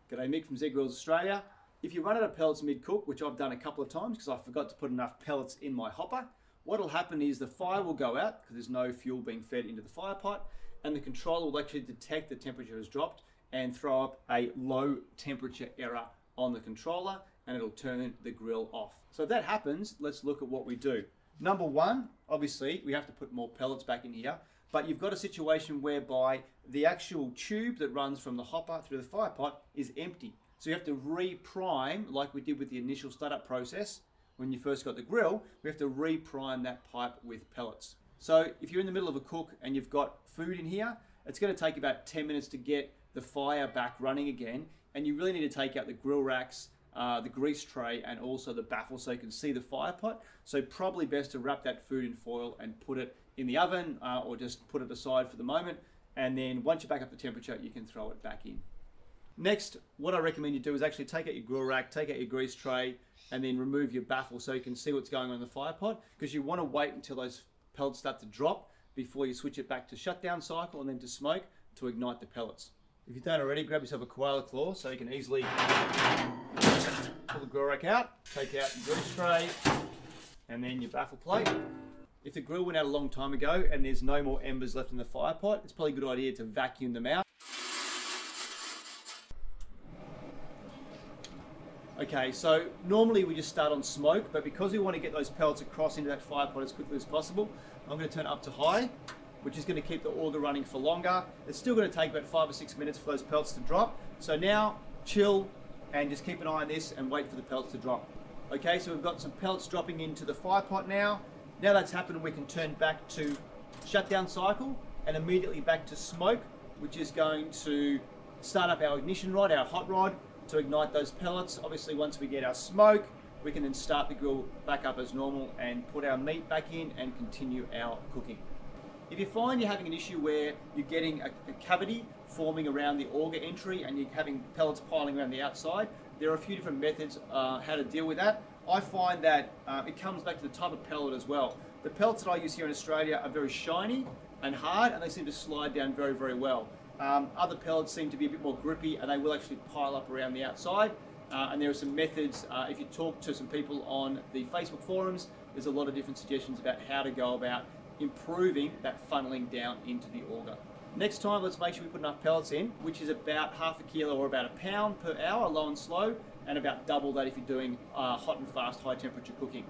G'day, Mick from Z Grills Australia. If you run out of pellets mid-cook, which I've done a couple of times because I forgot to put enough pellets in my hopper, what'll happen is the fire will go out because there's no fuel being fed into the fire pot, and the controller will actually detect the temperature has dropped and throw up a low temperature error on the controller, and it'll turn the grill off. So if that happens, let's look at what we do. Number one, obviously, we have to put more pellets back in here, but you've got a situation whereby the actual tube that runs from the hopper through the fire pot is empty. So you have to re-prime, like we did with the initial startup process when you first got the grill. We have to re-prime that pipe with pellets. So if you're in the middle of a cook and you've got food in here, it's going to take about 10 minutes to get the fire back running again, and you really need to take out the grill racks, the grease tray, and also the baffle so you can see the fire pot. So probably best to wrap that food in foil and put it in the oven, or just put it aside for the moment, and then once you back up the temperature, you can throw it back in. Next, what I recommend you do is actually take out your grill rack, take out your grease tray, and then remove your baffle so you can see what's going on in the fire pot, because you want to wait until those pellets start to drop before you switch it back to shutdown cycle and then to smoke to ignite the pellets. If you don't already, grab yourself a koala claw so you can easily pull the grill rack out, take out your grease tray, and then your baffle plate. If the grill went out a long time ago and there's no more embers left in the fire pot, it's probably a good idea to vacuum them out. Okay, so normally we just start on smoke, but because we want to get those pellets across into that fire pot as quickly as possible, I'm going to turn it up to high, which is going to keep the auger running for longer. It's still going to take about 5 or 6 minutes for those pellets to drop. So now, chill and just keep an eye on this and wait for the pellets to drop. Okay, so we've got some pellets dropping into the fire pot now. Now that's happened, we can turn back to shutdown cycle and immediately back to smoke, which is going to start up our ignition rod, our hot rod, to ignite those pellets. Obviously, once we get our smoke, we can then start the grill back up as normal and put our meat back in and continue our cooking. If you find you're having an issue where you're getting a cavity forming around the auger entry and you're having pellets piling around the outside, there are a few different methods how to deal with that. I find that it comes back to the type of pellet as well. The pellets that I use here in Australia are very shiny and hard, and they seem to slide down very, very well. Other pellets seem to be a bit more grippy, and they will actually pile up around the outside. And there are some methods, if you talk to some people on the Facebook forums, there's a lot of different suggestions about how to go about improving that funneling down into the auger. Next time, let's make sure we put enough pellets in, which is about half a kilo or about a pound per hour, low and slow, and about double that if you're doing hot and fast, high temperature cooking.